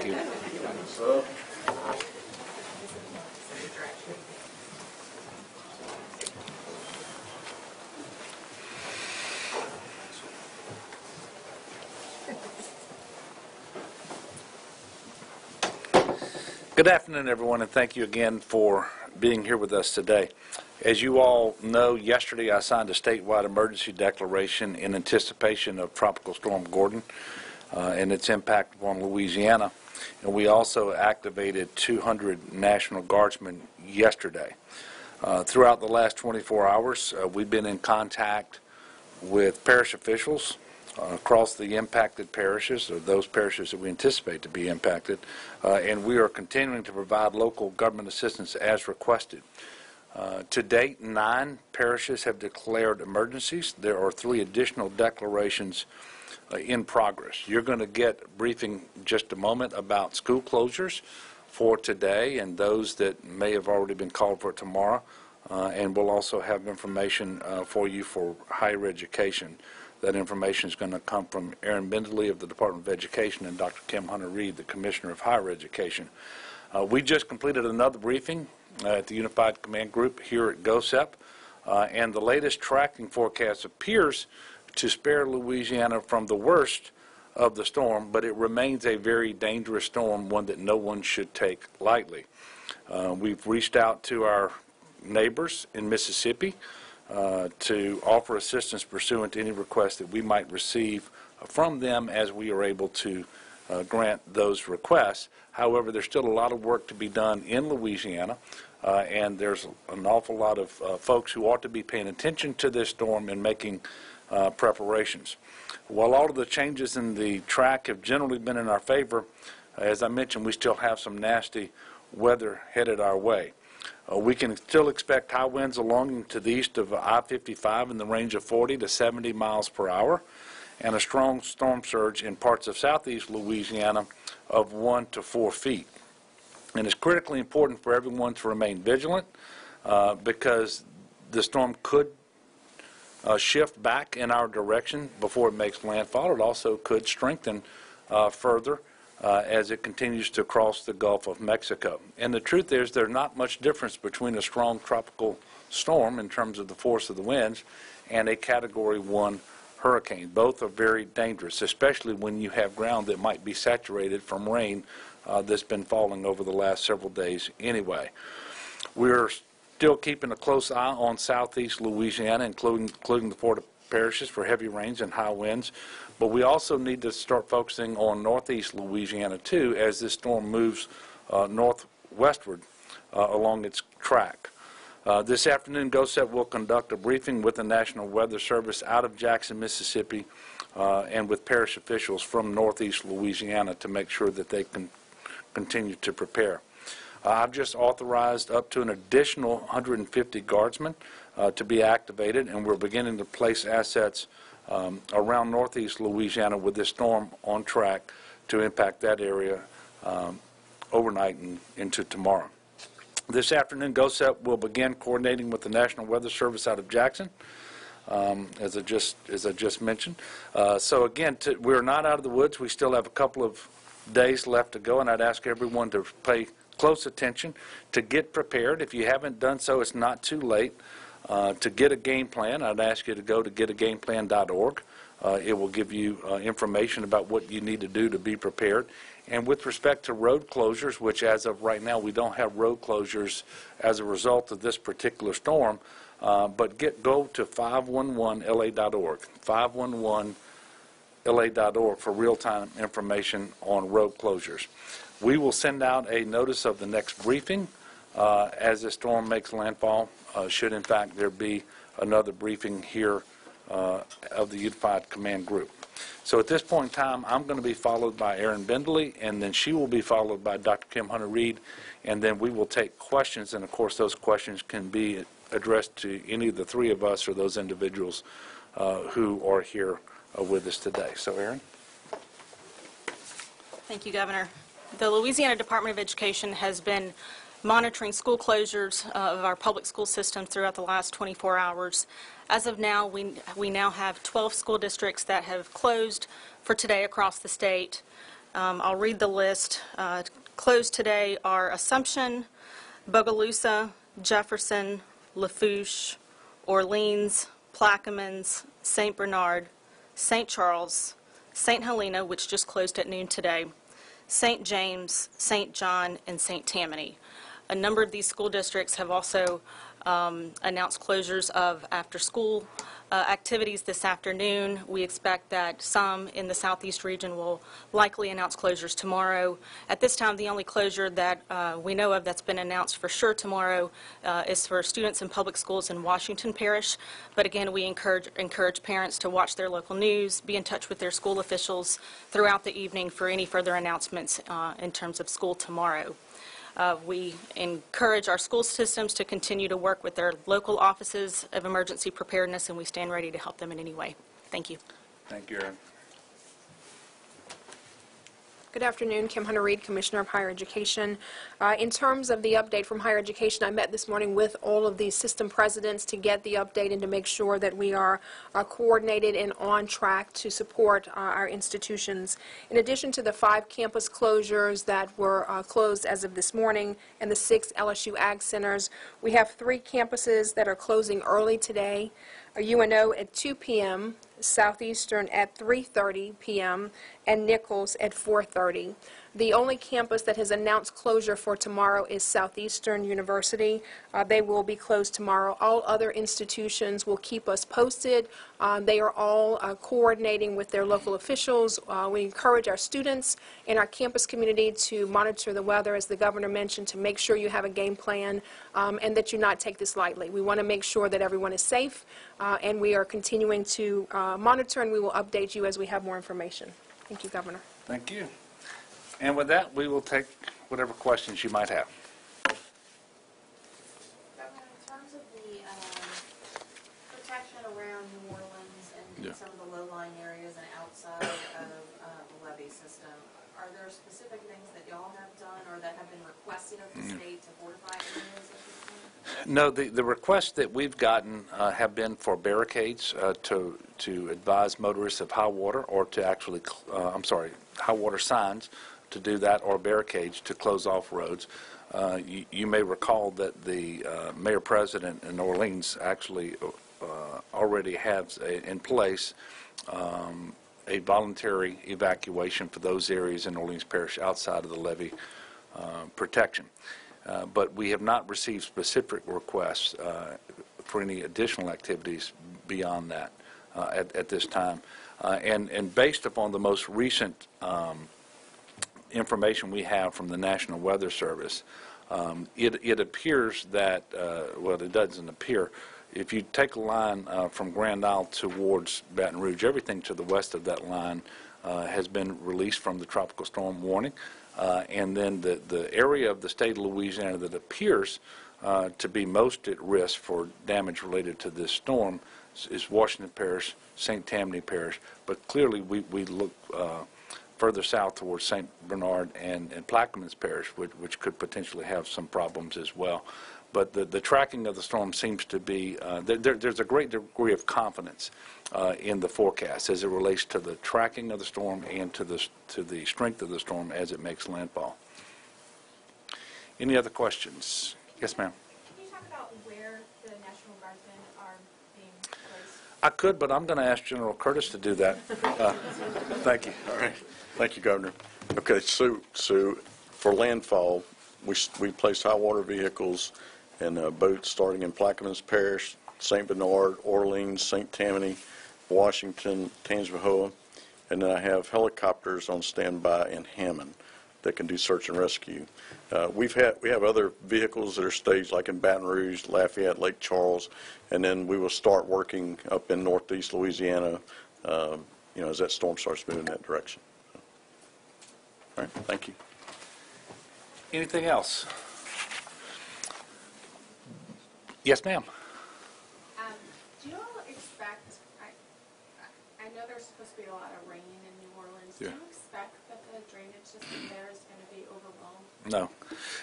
you. Good afternoon, everyone, and thank you again for being here with us today. As you all know, yesterday I signed a statewide emergency declaration in anticipation of Tropical Storm Gordon and its impact upon Louisiana. And we also activated 200 National Guardsmen yesterday. Throughout the last 24 hours, we've been in contact with parish officials across the impacted parishes, or those parishes that we anticipate to be impacted, and we are continuing to provide local government assistance as requested. To date, 9 parishes have declared emergencies. There are 3 additional declarations in progress. You're going to get a briefing in just a moment about school closures for today and those that may have already been called for tomorrow, and we'll also have information for you for higher education. That information is going to come from Aaron Bindley of the Department of Education and Dr. Kim Hunter-Reid, the Commissioner of Higher Education. We just completed another briefing at the Unified Command Group here at GOHSEP, and the latest tracking forecast appears to spare Louisiana from the worst of the storm, but it remains a very dangerous storm, one that no one should take lightly. We've reached out to our neighbors in Mississippi to offer assistance pursuant to any request that we might receive from them as we are able to grant those requests. However, there's still a lot of work to be done in Louisiana, and there's an awful lot of folks who ought to be paying attention to this storm and making preparations. While all of the changes in the track have generally been in our favor, as I mentioned, we still have some nasty weather headed our way. We can still expect high winds along to the east of I-55 in the range of 40 to 70 miles per hour, and a strong storm surge in parts of southeast Louisiana of 1 to 4 feet. And it's critically important for everyone to remain vigilant because the storm could shift back in our direction before it makes landfall. It also could strengthen further as it continues to cross the Gulf of Mexico. And the truth is there's not much difference between a strong tropical storm in terms of the force of the winds and a Category 1 hurricane. Both are very dangerous, especially when you have ground that might be saturated from rain that's been falling over the last several days anyway. We're still keeping a close eye on southeast Louisiana, including the Florida parishes, for heavy rains and high winds. But we also need to start focusing on northeast Louisiana, too, as this storm moves northwestward along its track. This afternoon, GOHSEP will conduct a briefing with the National Weather Service out of Jackson, Mississippi, and with parish officials from northeast Louisiana to make sure that they can continue to prepare. I've just authorized up to an additional 150 guardsmen to be activated, and we're beginning to place assets around northeast Louisiana with this storm on track to impact that area overnight and into tomorrow. This afternoon, GOHSEP will begin coordinating with the National Weather Service out of Jackson, as I just mentioned. So again, we're not out of the woods. We still have a couple of days left to go, and I'd ask everyone to pay close attention, to get prepared. If you haven't done so, it's not too late. To get a game plan, I'd ask you to go to getagameplan.org. It will give you information about what you need to do to be prepared. And with respect to road closures, which as of right now we don't have road closures as a result of this particular storm, but go to 511la.org, 511la.org for real-time information on road closures. We will send out a notice of the next briefing as the storm makes landfall, should in fact there be another briefing here of the Unified Command Group. So at this point in time, I'm going to be followed by Aaron Bindley, and then she will be followed by Dr. Kim Hunter-Reid, and then we will take questions, and of course those questions can be addressed to any of the 3 of us or those individuals who are here with us today. So Aaron? Thank you, Governor. The Louisiana Department of Education has been monitoring school closures of our public school systems throughout the last 24 hours. As of now, we now have 12 school districts that have closed for today across the state. I'll read the list. Closed today are Assumption, Bogalusa, Jefferson, Lafourche, Orleans, Plaquemines, St. Bernard, St. Charles, St. Helena, which just closed at noon today, St. James, St. John, and St. Tammany. A number of these school districts have also announced closures of after-school activities this afternoon. We expect that some in the southeast region will likely announce closures tomorrow. At this time, the only closure that we know of that's been announced for sure tomorrow is for students in public schools in Washington Parish. But again, we encourage parents to watch their local news, be in touch with their school officials throughout the evening for any further announcements in terms of school tomorrow. We encourage our school systems to continue to work with their local offices of emergency preparedness, and we stand ready to help them in any way. Thank you. Thank you, Erin. Good afternoon, Kim Hunter-Reid, Commissioner of Higher Education. In terms of the update from Higher Education, I met this morning with all of the system presidents to get the update and to make sure that we are coordinated and on track to support our institutions. In addition to the 5 campus closures that were closed as of this morning and the 6 LSU Ag Centers, we have 3 campuses that are closing early today. UNO at 2 p.m., Southeastern at 3:30 p.m., and Nichols at 4:30. The only campus that has announced closure for tomorrow is Southeastern University. They will be closed tomorrow. All other institutions will keep us posted. They are all coordinating with their local officials. We encourage our students and our campus community to monitor the weather, as the governor mentioned, to make sure you have a game plan and that you not take this lightly. We want to make sure that everyone is safe, and we are continuing to monitor, and we will update you as we have more information. Thank you, Governor. Thank you. And with that, we will take whatever questions you might have. Governor, in terms of the protection around New Orleans and some of the low-lying areas and outside of the levee system, are there specific things that y'all have done or that have been requested of the state to fortify areas at this point? No, the requests that we've gotten have been for barricades to advise motorists of high water, or to actually, high water signs to do that, or barricades to close off roads. You may recall that the mayor-president in Orleans actually already has in place a voluntary evacuation for those areas in Orleans Parish outside of the levee protection. But we have not received specific requests for any additional activities beyond that at this time. And based upon the most recent information we have from the National Weather Service, it appears that, well, it doesn't appear, if you take a line from Grand Isle towards Baton Rouge, everything to the west of that line has been released from the tropical storm warning. And then the area of the state of Louisiana that appears to be most at risk for damage related to this storm is Washington Parish, St. Tammany Parish. But clearly we look further south towards St. Bernard and Plaquemines Parish, which could potentially have some problems as well. But the tracking of the storm seems to be, there's a great degree of confidence in the forecast as it relates to the tracking of the storm and to the strength of the storm as it makes landfall. Any other questions? Yes, ma'am. Can you talk about where the National Guardsmen are being placed? I could, but I'm going to ask General Curtis to do that. Thank you. All right. Thank you, Governor. Okay, so for landfall, we placed high water vehicles and boats starting in Plaquemines Parish, St. Bernard, Orleans, St. Tammany, Washington, Tangipahoa, and then I have helicopters on standby in Hammond that can do search and rescue. We have other vehicles that are staged like in Baton Rouge, Lafayette, Lake Charles, and then we will start working up in northeast Louisiana, as that storm starts moving in that direction. All right, thank you. Anything else? Yes, ma'am. Do you all expect, I know there's supposed to be a lot of rain in New Orleans. Yeah. Do you expect that the drainage system there is going to be overwhelmed?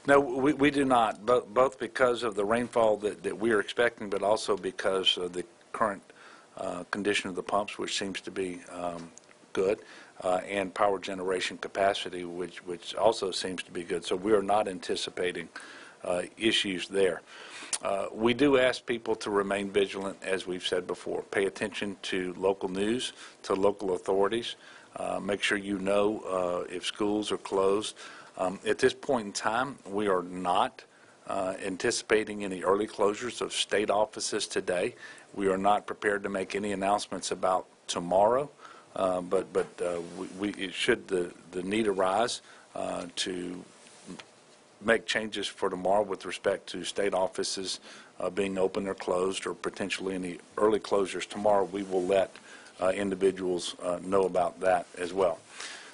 No, we do not, both because of the rainfall that we are expecting, but also because of the current condition of the pumps, which seems to be good. and power generation capacity, which also seems to be good. So we are not anticipating issues there. We do ask people to remain vigilant, as we've said before. Pay attention to local news, to local authorities. Make sure you know if schools are closed. At this point in time, we are not anticipating any early closures of state offices today. We are not prepared to make any announcements about tomorrow, but should the need arise to make changes for tomorrow with respect to state offices being open or closed, or potentially any early closures tomorrow, we will let individuals know about that as well.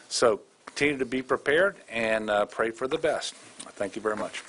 So continue to be prepared and pray for the best. Thank you very much.